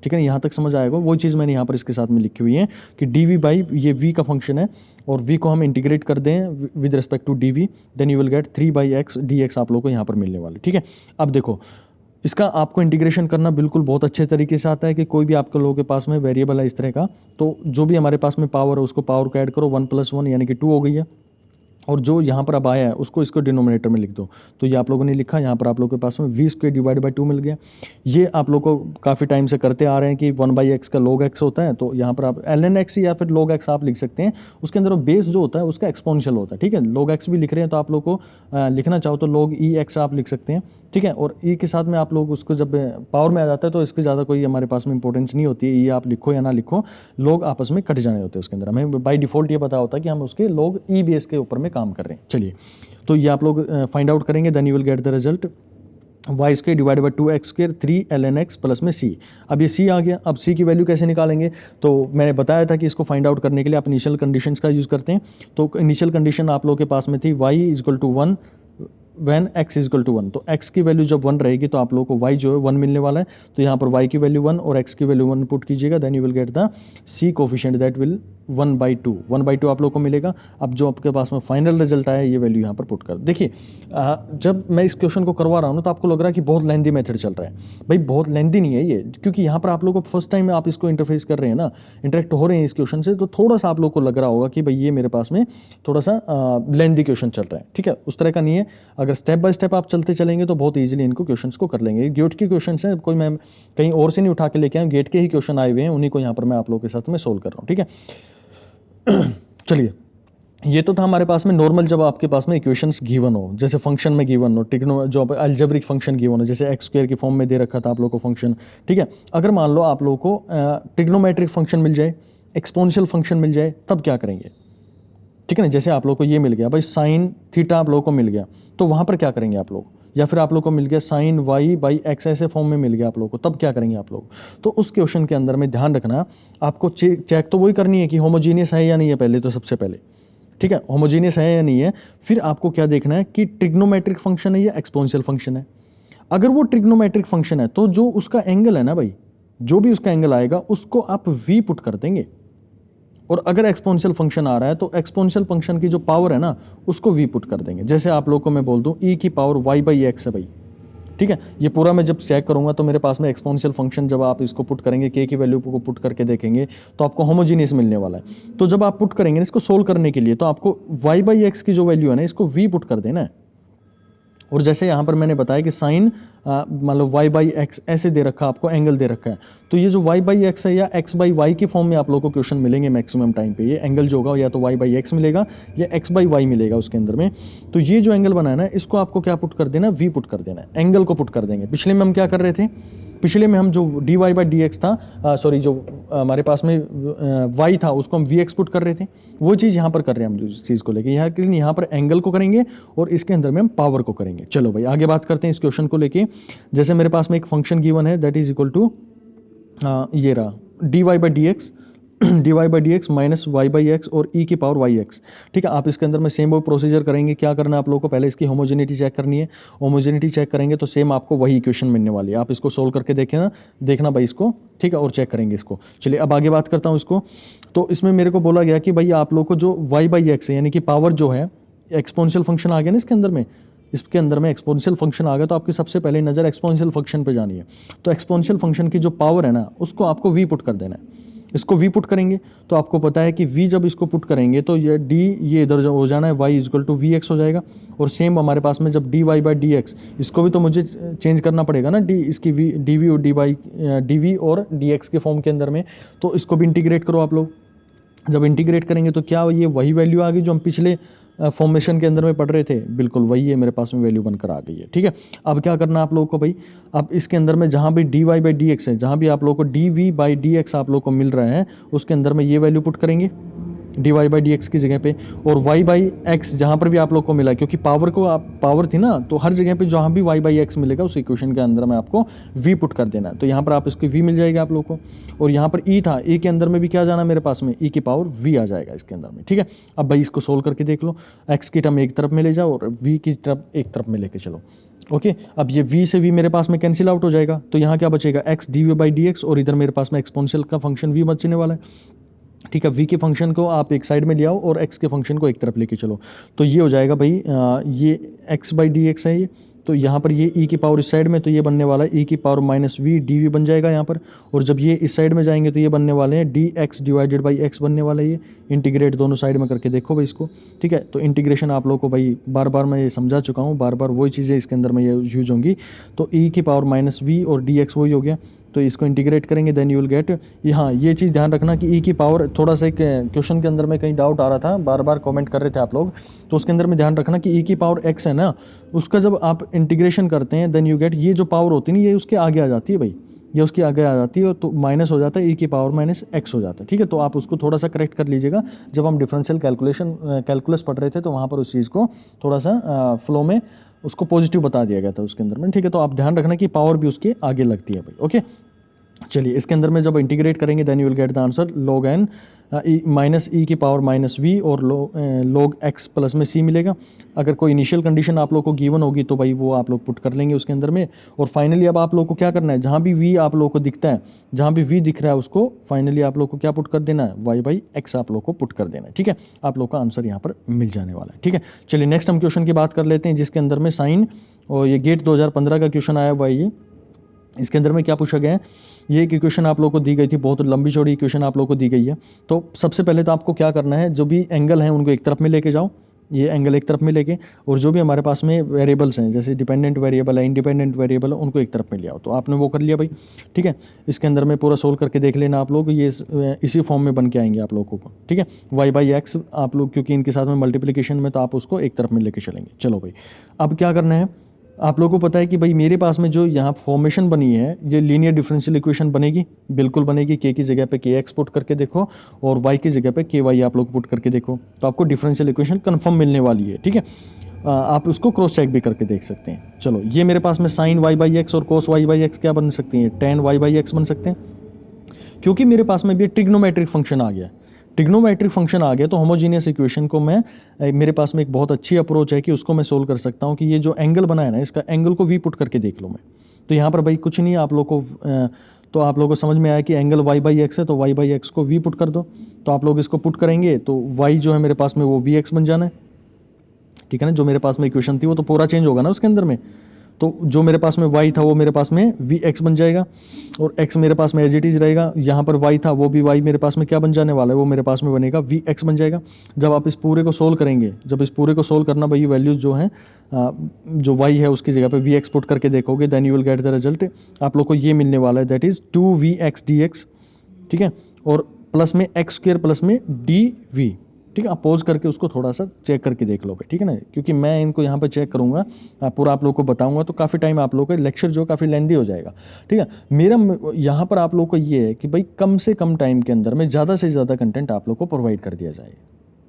ठीक है ना। यहाँ तक समझ आएगा। वो चीज़ मैंने यहाँ पर इसके साथ में लिखी हुई है कि dv बाई ये v का फंक्शन है और v को हम इंटीग्रेट कर दें with respect to dv, then you will get 3 by X dx आप लोग को यहाँ पर मिलने वाले, ठीक है। अब देखो इसका आपको इंटीग्रेशन करना बिल्कुल बहुत अच्छे तरीके से आता है कि कोई भी आपके लोगों के पास में वेरिएबल है इस तरह का, तो जो भी हमारे पास में पावर है उसको पावर को ऐड करो, 1 + 1 यानी कि 2 हो गई है, और जो यहाँ पर अब आया है उसको इसको डिनोमिनेटर में लिख दो। तो ये आप लोगों ने लिखा, यहाँ पर आप लोगों के पास में v स्क्र डिवाइड बाई 2 मिल गया। ये आप लोग को काफ़ी टाइम से करते आ रहे हैं कि 1/x का log x होता है, तो यहाँ पर आप ln x या फिर log x आप लिख सकते हैं। उसके अंदर बेस जो होता है उसका एक्सपोनेंशियल होता है, ठीक है। log x भी लिख रहे हैं तो आप लोग को लिखना चाहो तो log e x आप लिख सकते हैं, ठीक है। और e के साथ में आप लोग उसको जब पावर में आ जाता है तो इसके ज़्यादा कोई हमारे पास में इंपॉर्टेंस नहीं होती है, ये आप लिखो या ना लिखो, लोग आपस में कट जाने होते हैं उसके अंदर। हमें बाय डिफ़ॉल्ट ये पता होता है कि हम उसके लोग ई बेस के ऊपर में काम कर रहे हैं। चलिए तो ये आप लोग फाइंड आउट करेंगे, then you will get the result y square divide by 2x square 3 ln x plus में c। अब ये c आ गया। अब c की वैल्यू कैसे निकालेंगे, तो मैंने बताया था कि इसको फाइंड आउट करने के लिए आप इनिशियल कंडीशंस का यूज़ करते हैं। तो इनिशियल कंडीशन आप लोगों के पास में थी y = 1 वैन x = 1, तो x की वैल्यू जब 1 रहेगी तो आप लोगों को y जो है 1 मिलने वाला है, तो यहाँ पर y की वैल्यू 1 और x की वैल्यू 1 पुट कीजिएगा, then you will get the c coefficient that will 1/2, 1/2 आप लोग को मिलेगा। अब जो आपके पास में फाइनल रिजल्ट आया ये वैल्यू यहाँ पर पुट कर। देखिए जब मैं इस क्वेश्चन को करवा रहा हूँ ना तो आपको लग रहा है कि बहुत लेंदी मेथड चल रहा है। भाई बहुत लेंदी नहीं है ये, क्योंकि यहाँ पर आप लोग को फर्स्ट टाइम आप इसको इंटरफेस कर रहे हैं ना, इंटरेक्ट हो रहे हैं इस क्वेश्चन से, तो थोड़ा सा आप लोग को लग रहा होगा कि भाई ये मेरे पास में थोड़ा सा लेंदी क्वेश्चन चल रहा है। ठीक है, उस तरह का नहीं है। अगर स्टेप बाय स्टेप आप चलते चलेंगे तो बहुत ईजिली इनको क्वेश्चन को कर लेंगे। गेट के क्वेश्चन है, कोई मैं कहीं और से नहीं उठा के लेके आया, गेट के ही क्वेश्चन आए हुए हैं, उन्हीं को यहाँ पर मैं आप लोगों के साथ में सोल्व कर रहा हूँ। ठीक है चलिए, ये तो था हमारे पास में नॉर्मल जब आपके पास में इक्वेशंस गिवन हो, जैसे फंक्शन में गिवन हो, टिग्नो जो अलजेब्रिक फंक्शन गिवन हो, जैसे एक्स स्क्वायर की फॉर्म में दे रखा था आप लोग को फंक्शन। ठीक है, अगर मान लो आप लोग को टिग्नोमेट्रिक फंक्शन मिल जाए, एक्सपोनेंशियल फंक्शन मिल जाए, तब क्या करेंगे? ठीक है ना, जैसे आप लोग को ये मिल गया भाई साइन थीटा आप लोग को मिल गया, तो वहाँ पर क्या करेंगे आप लोग? या फिर आप लोग को मिल गया साइन वाई बाई एक्स ऐसे फॉर्म में मिल गया आप लोग को, तब क्या करेंगे आप लोग? तो उस क्वेश्चन के अंदर में ध्यान रखना आपको चेक तो वही करनी है कि होमोजीनियस है या नहीं है पहले, तो सबसे पहले ठीक है होमोजीनियस है या नहीं है। फिर आपको क्या देखना है कि ट्रिग्नोमेट्रिक फंक्शन है या एक्सपोनेंशियल फंक्शन है। अगर वो ट्रिग्नोमेट्रिक फंक्शन है तो जो उसका एंगल है ना भाई, जो भी उसका एंगल आएगा उसको आप v पुट कर देंगे। और अगर एक्सपोनेंशियल फंक्शन आ रहा है तो एक्सपोनेंशियल फंक्शन की जो पावर है ना उसको v पुट कर देंगे। जैसे आप लोग को मैं बोल दूं e की पावर y/x है भाई। ठीक है, ये पूरा मैं जब चेक करूंगा तो मेरे पास में एक्सपोनेंशियल फंक्शन जब आप इसको पुट करेंगे, k की वैल्यू को पुट करके देखेंगे तो आपको होमोजीनियस मिलने वाला है। तो जब आप पुट करेंगे इसको सोल्व करने के लिए तो आपको y/x की जो वैल्यू है ना इसको v पुट कर देना है। और जैसे यहाँ पर मैंने बताया कि साइन मतलब y/x ऐसे दे रखा, आपको एंगल दे रखा है, तो ये जो y/x है या x/y की फॉर्म में आप लोगों को क्वेश्चन मिलेंगे मैक्सिमम टाइम पे। ये एंगल जो होगा या तो y/x मिलेगा या x/y मिलेगा उसके अंदर में। तो ये जो एंगल बनाना है इसको आपको क्या पुट कर देना है? v पुट कर देना है, एंगल को पुट कर देंगे। पिछले में हम क्या कर रहे थे? पिछले में हम जो dy/dx था, सॉरी जो हमारे पास में y था उसको हम vx पुट कर रहे थे, वो चीज़ यहाँ पर कर रहे हैं हम इस चीज़ को लेके। यहाँ पर एंगल को करेंगे और इसके अंदर में हम पावर को करेंगे। चलो भाई आगे बात करते हैं इस क्वेश्चन को लेके। जैसे मेरे पास में एक फंक्शन गिवन है दैट इज इक्वल टू ये रहा dy/dx माइनस y/x और e की पावर yx। ठीक है, आप इसके अंदर में सेम वो प्रोसीजर करेंगे। क्या करना है आप लोगों को? पहले इसकी होमोजेनिटी चेक करनी है। होमोजेनिटी चेक करेंगे तो सेम आपको वही इक्वेशन मिलने वाली है। आप इसको सोल्व करके देखना भाई इसको, ठीक है, और चेक करेंगे इसको। चलिए अब आगे बात करता हूँ इसको। तो इसमें मेरे को बोला गया कि भाई आप लोग को जो y/x है यानी कि पावर जो है, एक्सपोनेंशियल फंक्शन आ गया ना इसके अंदर में, इसके अंदर में एक्सपोनेंशियल फंक्शन आ गया तो आपकी सबसे पहले नज़र एक्सपोनेंशियल फंक्शन पे जानी है। तो एक्सपोनेंशियल फंक्शन की जो पावर है ना उसको आपको v पुट कर देना है। इसको v पुट करेंगे तो आपको पता है कि v जब इसको पुट करेंगे तो ये d ये इधर हो जाना है, y इक्वल टू vx हो जाएगा। और सेम हमारे पास में जब dy/dx, इसको भी तो मुझे चेंज करना पड़ेगा ना, d इसकी dv और dv और dx के फॉर्म के अंदर में, तो इसको भी इंटीग्रेट करो आप लोग। जब इंटीग्रेट करेंगे तो क्या ये वही वैल्यू आ गई जो हम पिछले फॉर्मेशन के अंदर में पढ़ रहे थे? बिल्कुल वही है, मेरे पास में वैल्यू बनकर आ गई है। ठीक है, अब क्या करना है आप लोगों को भाई? अब इसके अंदर में जहाँ भी dy/dx है, जहाँ भी आप लोगों को dv/dx आप लोगों को मिल रहा है उसके अंदर में ये वैल्यू पुट करेंगे dy/dx की जगह पे, और y/x जहाँ पर भी आप लोग को मिला, क्योंकि पावर को आप पावर थी ना, तो हर जगह पे जहाँ भी y/x मिलेगा उस इक्वेशन के अंदर में आपको v पुट कर देना है। तो यहाँ पर आप इसको v मिल जाएगा आप लोग को। और यहाँ पर e था, e के अंदर में भी क्या जाना मेरे पास में, e की पावर v आ जाएगा इसके अंदर में। ठीक है, अब भाई इसको सोल्व करके देख लो। x की टर्म एक तरफ में ले जाओ और v की टर्म एक तरफ में लेके चलो। ओके, अब ये v से v मेरे पास में कैंसिल आउट हो जाएगा, तो यहाँ क्या बचेगा? x dv/dx, और इधर मेरे पास में एक्सपोनेंशियल का फंक्शन v बचने वाला है। ठीक है, v के फंक्शन को आप एक साइड में ले आओ और x के फंक्शन को एक तरफ लेके चलो। तो ये हो जाएगा भाई ये x/dx है ये, तो यहाँ पर ये e की पावर इस साइड में, तो ये बनने वाला है e की पावर माइनस v dv बन जाएगा यहाँ पर। और जब ये इस साइड में जाएंगे तो ये बनने वाले हैं dx/x बनने वाला है। ये इंटीग्रेट दोनों साइड में करके देखो भाई इसको। ठीक है, तो इंटीग्रेशन आप लोग को भाई बार बार मैं ये समझा चुका हूँ, बार बार वही चीज़ें इसके अंदर में ये यूज होंगी। तो e की पावर माइनस v और dx वही हो गया, तो इसको इंटीग्रेट करेंगे देन यू विल गेट। यहाँ ये चीज़ ध्यान रखना कि e की पावर, थोड़ा सा एक क्वेश्चन के अंदर में कहीं डाउट आ रहा था, बार बार कमेंट कर रहे थे आप लोग, तो उसके अंदर में ध्यान रखना कि e की पावर x है ना, उसका जब आप इंटीग्रेशन करते हैं देन यू गेट, ये जो पावर होती है ना ये उसके आगे आ जाती है भाई, ये उसके आगे आ जाती है, तो माइनस हो जाता है, e की पावर माइनस x हो जाता है। ठीक है, तो आप उसको थोड़ा सा करेक्ट कर लीजिएगा। जब हम डिफरेंशियल कैलकुलस पढ़ रहे थे तो वहाँ पर उस चीज़ को थोड़ा सा फ्लो में उसको पॉजिटिव बता दिया गया था उसके अंदर में। ठीक है, तो आप ध्यान रखना कि पावर भी उसके आगे लगती है भाई। ओके, चलिए इसके अंदर में जब इंटीग्रेट करेंगे then you will get the answer log n minus e की पावर माइनस वी और log x प्लस में c मिलेगा। अगर कोई इनिशियल कंडीशन आप लोग को गिवन होगी तो भाई वो आप लोग पुट कर लेंगे उसके अंदर में। और फाइनली अब आप लोग को क्या करना है, जहाँ भी v आप लोग को दिखता है, जहाँ भी v दिख रहा है उसको फाइनली आप लोग को क्या पुट कर देना है, y बाई एक्स आप लोग को पुट कर देना है। ठीक है, आप लोग का आंसर यहाँ पर मिल जाने वाला है। ठीक है, चलिए नेक्स्ट हम क्वेश्चन की बात कर लेते हैं जिसके अंदर में साइन, और ये गेट 2015 का क्वेश्चन आया हुआ है। ये इसके अंदर में क्या पूछा गया है, ये एक इक्वेशन आप लोग को दी गई थी, बहुत लंबी चौड़ी इक्वेशन आप लोग को दी गई है। तो सबसे पहले तो आपको क्या करना है, जो भी एंगल हैं उनको एक तरफ में लेके जाओ, ये एंगल एक तरफ में लेके, और जो भी हमारे पास में वेरिएबल्स हैं जैसे डिपेंडेंट वेरिएबल है, इंडिपेंडेंट वेरिएबल है, उनको एक तरफ में ले आओ। तो आपने वो कर लिया भाई। ठीक है, इसके अंदर में पूरा सोल्व करके देख लेना आप लोग, ये इसी फॉर्म में बन के आएंगे आप लोगों को। ठीक है, वाई बाई एक्स आप लोग क्योंकि इनके साथ में मल्टीप्लिकेशन में, तो आप उसको एक तरफ में लेके चलेंगे। चलो भाई, अब क्या करना है, आप लोगों को पता है कि भाई मेरे पास में जो यहाँ फॉर्मेशन बनी है, ये लीनियर डिफरेंशियल इक्वेशन बनेगी, बिल्कुल बनेगी। के की जगह पे के एक्स पुट करके देखो और वाई की जगह पे के वाई आप लोग पुट करके देखो, तो आपको डिफरेंशियल इक्वेशन कंफर्म मिलने वाली है। ठीक है, आप उसको क्रॉस चेक भी करके देख सकते हैं। चलो, ये मेरे पास में साइन वाई बाई एक्स और कोस वाई बाई एक्स क्या बन सकती हैं, टेन वाई बाई एक्स बन सकते हैं, क्योंकि मेरे पास में भी ट्रिग्नोमेट्रिक फंक्शन आ गया। ट्रिग्नोमेट्रिक फंक्शन आ गया तो होमोजीनियस इक्वेशन को मैं, मेरे पास में एक बहुत अच्छी अप्रोच है कि उसको मैं सोल्व कर सकता हूँ कि ये जो एंगल बना है ना, इसका एंगल को वी पुट करके देख लो मैं। तो यहाँ पर भाई कुछ नहीं है, आप लोग को तो आप लोगों को समझ में आया कि एंगल वाई बाई एक्स है, तो वाई बाई एक्स को वी पुट कर दो। तो आप लोग इसको पुट करेंगे तो वाई जो है मेरे पास में वो वी एक्स बन जाना है। ठीक है ना, जो मेरे पास में इक्वेशन थी वो तो पूरा चेंज होगा ना उसके अंदर में, तो जो मेरे पास में y था वो मेरे पास में वी एक्स बन जाएगा, और x मेरे पास में एज इट इज रहेगा। यहाँ पर y था वो भी y मेरे पास में क्या बन जाने वाला है, वो मेरे पास में बनेगा वी एक्स बन जाएगा। जब आप इस पूरे को सोल्व करेंगे, जब इस पूरे को सोल्व करना भाई, वैल्यूज जो हैं जो y है उसकी जगह पे वी एक्स पुट करके देखोगे, then you will get the result. आप लोग को ये मिलने वाला है, दैट इज 2vx dx। ठीक है, और प्लस में एक्स स्क्वायर प्लस में dv। ठीक है, आप पॉज करके उसको थोड़ा सा चेक करके देख लो भाई। ठीक है ना, क्योंकि मैं इनको यहाँ पर चेक करूँगा, पूरा आप लोग को बताऊँगा, तो काफ़ी टाइम आप लोग का लेक्चर जो काफ़ी लेंदी हो जाएगा। ठीक है, मेरा यहाँ पर आप लोग को ये है कि भाई कम से कम टाइम के अंदर में ज़्यादा से ज़्यादा कंटेंट आप लोग को प्रोवाइड कर दिया जाए।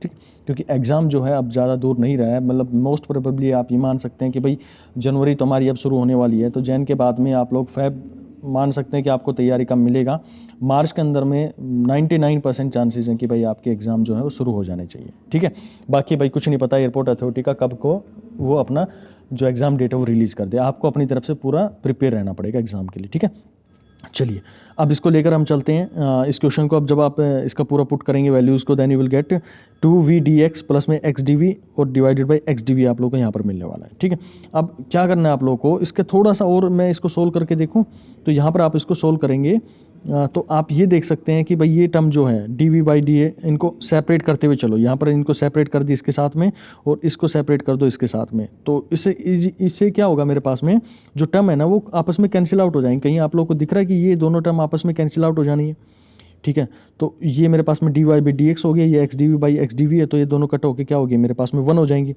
ठीक, क्योंकि एग्ज़ाम जो है अब ज़्यादा दूर नहीं रहा है, मतलब मोस्ट प्रोबेबली आप ये मान सकते हैं कि भाई जनवरी तो हमारी अब शुरू होने वाली है, तो जैन के बाद में आप लोग फेब मान सकते हैं कि आपको तैयारी कम मिलेगा। मार्च के अंदर में 99% चांसेस हैं कि भाई आपके एग्ज़ाम जो है वो शुरू हो जाने चाहिए। ठीक है, बाकी भाई कुछ नहीं पता एयरपोर्ट अथॉरिटी का कब को वो अपना जो एग्ज़ाम डेट है वो रिलीज़ कर दे, आपको अपनी तरफ से पूरा प्रिपेयर रहना पड़ेगा एग्ज़ाम के लिए। ठीक है, चलिए अब इसको लेकर हम चलते हैं इस क्वेश्चन को। अब जब आप इसका पूरा पुट करेंगे वैल्यूज़ को, then you will get 2v plus में एक्स डी और डिवाइडेड बाई एक्स डी आप लोग को यहाँ पर मिलने वाला है। ठीक है, अब क्या करना है आप लोग को, इसके थोड़ा सा और मैं इसको सोल्व करके देखूँ, तो यहाँ पर आप इसको सोल्व करेंगे तो आप ये देख सकते हैं कि भाई ये टर्म जो है डी बाई डी इनको सेपरेट करते हुए चलो, यहाँ पर इनको सेपरेट कर दी इसके साथ में, और इसको सेपरेट कर दो इसके साथ में। तो इससे क्या होगा, मेरे पास में जो टर्म है ना वो आपस में कैंसिल आउट हो जाएंगे। कहीं आप लोग को दिख रहा है कि ये दोनों टर्म आपस में कैंसिल आउट हो जानी है। ठीक है, तो ये मेरे पास में D Y by D x हो गया, ये x d we by x d v है, तो ये दोनों कट होकर क्या हो गया, मेरे पास में 1 हो जाएंगी।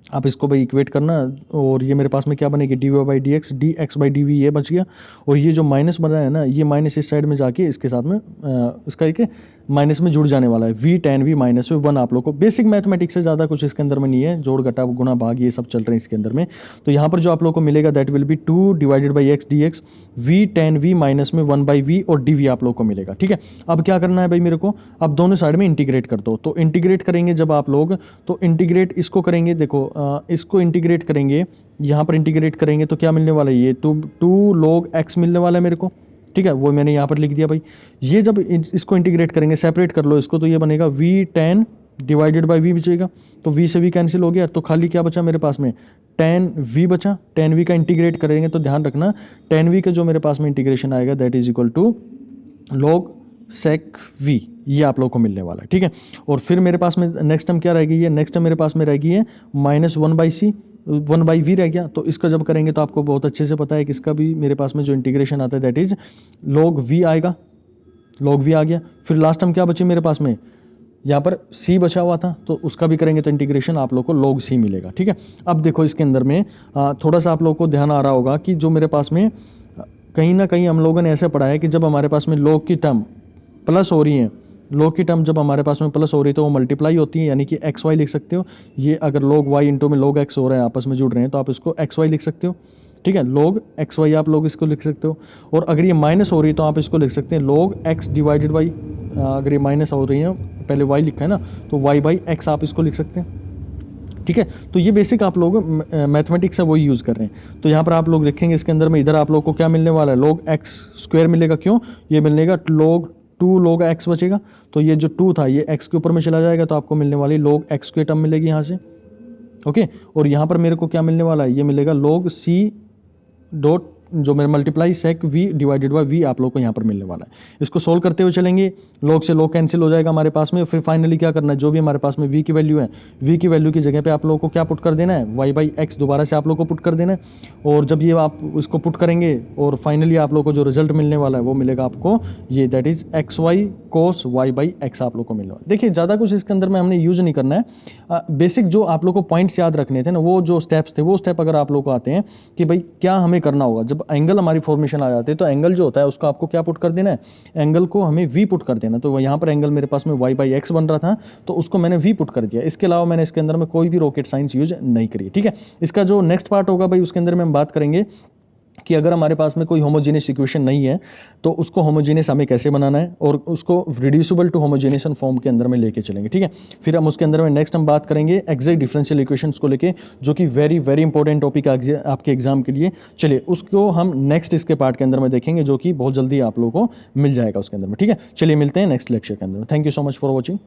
आप इसको भाई इक्वेट करना, और ये मेरे पास में क्या बनेगी, d Y by D x by d v ये बच गया, और ये जो माइनस बन रहा है ना, ये माइनस इस साइड में जाके इसके साथ में इसका एक माइनस में जुड़ जाने वाला है, वी टेन वी माइनस में 1। आप लोग को बेसिक मैथमेटिक्स से ज़्यादा कुछ इसके अंदर में नहीं है, जोड़ घटा गुणा भाग ये सब चल रहे हैं इसके अंदर में। तो यहाँ पर जो आप लोग को मिलेगा that will be 2 divided by x d x v tan v minus में 1 बाई वी और डी वी आप लोग को मिलेगा। ठीक है, अब क्या करना है भाई मेरे को, अब दोनों साइड में इंटीग्रेट कर दो। तो इंटीग्रेट करेंगे जब आप लोग, तो इंटीग्रेट इसको करेंगे, देखो इसको इंटीग्रेट करेंगे, यहाँ पर इंटीग्रेट करेंगे तो क्या मिलने वाला है, ये 2 log x मिलने वाला है मेरे को। ठीक है, वो मैंने यहाँ पर लिख दिया भाई। ये जब इसको इंटीग्रेट करेंगे, सेपरेट कर लो इसको, तो ये बनेगा v tan divided by v बचेगा, तो वी से वी कैंसिल हो गया, तो खाली क्या बचा मेरे पास में, टेन वी बचा। टेन वी का इंटीग्रेट करेंगे तो ध्यान रखना, टेन वी का जो मेरे पास में इंटीग्रेशन आएगा that is equal to log sec v, ये आप लोग को मिलने वाला है। ठीक है, और फिर मेरे पास में नेक्स्ट टर्म क्या रहेगी, ये नेक्स्ट टर्म मेरे पास में रहेगी है minus 1 by c, 1 by v रह गया। तो इसका जब करेंगे तो आपको बहुत अच्छे से पता है कि इसका भी मेरे पास में जो इंटीग्रेशन आता है दैट इज log v आएगा, log v आ गया। फिर लास्ट टर्म क्या बची मेरे पास में, यहाँ पर c बचा हुआ था, तो उसका भी करेंगे तो इंटीग्रेशन आप लोग को log c मिलेगा। ठीक है, अब देखो इसके अंदर में थोड़ा सा आप लोग को ध्यान आ रहा होगा कि जो मेरे पास में कहीं ना कहीं हम लोगों ने ऐसे पढ़ा है कि जब हमारे पास में log की टर्म प्लस हो रही है, log की टर्म जब हमारे पास में प्लस हो रही है तो वो मल्टीप्लाई होती है, यानी कि एक्स वाई लिख सकते हो। ये अगर log y इंटू में log x हो रहा है, आपस में जुड़ रहे हैं, तो आप इसको एक्स वाई लिख सकते हो। ठीक है, log एक्स वाई आप लोग इसको लिख सकते हो। और अगर ये माइनस हो रही है तो आप इसको लिख सकते हैं log x डिवाइडेड बाई, अगर ये माइनस हो रही है, पहले y लिखा है ना, तो y बाई एक्स आप इसको लिख सकते हैं। ठीक है, तो ये बेसिक आप लोग मैथमेटिक्स है वही यूज़ कर रहे हैं। तो यहाँ पर आप लोग लिखेंगे इसके अंदर में, इधर आप लोग को क्या मिलने वाला है, log x स्क्वायर मिलेगा, क्यों, ये मिलेगा log 2 log x बचेगा, तो ये जो 2 था ये x के ऊपर में चला जाएगा, तो आपको मिलने वाली log x की टर्म मिलेगी यहाँ से। ओके, और यहाँ पर मेरे को क्या मिलने वाला है, ये मिलेगा log c डॉट जो मेरे multiply sec v divided by v आप लोग को यहाँ पर मिलने वाला है। इसको सोल्व करते हुए चलेंगे, log से log कैंसिल हो जाएगा हमारे पास में। फिर फाइनली क्या करना है, जो भी हमारे पास में v की वैल्यू है, v की वैल्यू की जगह पे आप लोगों को क्या पुट कर देना है, y बाई एक्स दोबारा से आप लोग को पुट कर देना है। और जब ये आप इसको पुट करेंगे और फाइनली आप लोग को जो रिजल्ट मिलने वाला है वो मिलेगा आपको ये, that is x y cos y by x आप लोग को मिलने वाला है। देखिए ज़्यादा कुछ इसके अंदर में हमने यूज़ नहीं करना है, बेसिक जो आप लोग को पॉइंट्स याद रखने थे ना, वो जो स्टेप्स थे वो स्टेप अगर आप लोग को आते हैं कि भाई क्या हमें करना होगा, जब एंगल हमारी फॉर्मेशन आ जाते हैं तो एंगल जो होता है उसको आपको क्या पुट कर देना है, एंगल को हमें v पुट कर देना। तो यहाँ पर एंगल मेरे पास में y बाई एक्स बन रहा था, तो उसको मैंने v पुट कर दिया। इसके अलावा मैंने इसके अंदर में कोई भी रॉकेट साइंस यूज नहीं करी। ठीक है, इसका जो नेक्स्ट पार्ट होगा भाई उसके अंदर में हम बात करेंगे कि अगर हमारे पास में कोई होमोजेनियस इक्वेशन नहीं है तो उसको होमोजेनियस हमें कैसे बनाना है और उसको रिड्यूसिबल टू होमोजेनियस फॉर्म के अंदर में लेके चलेंगे। ठीक है, फिर हम उसके अंदर में नेक्स्ट हम बात करेंगे एग्जैक्ट डिफरेंशियल इक्वेशंस को लेके, जो कि वेरी वेरी इंपॉर्टेंट टॉपिक आपके एग्जाम के लिए। चलिए उसको हम नेक्स्ट इसके पार्ट के अंदर में देखेंगे, जो कि बहुत जल्दी आप लोगों को मिल जाएगा उसके अंदर में। ठीक है, चलिए मिलते हैं नेक्स्ट लेक्चर के अंदर में। Thank you so much for watching.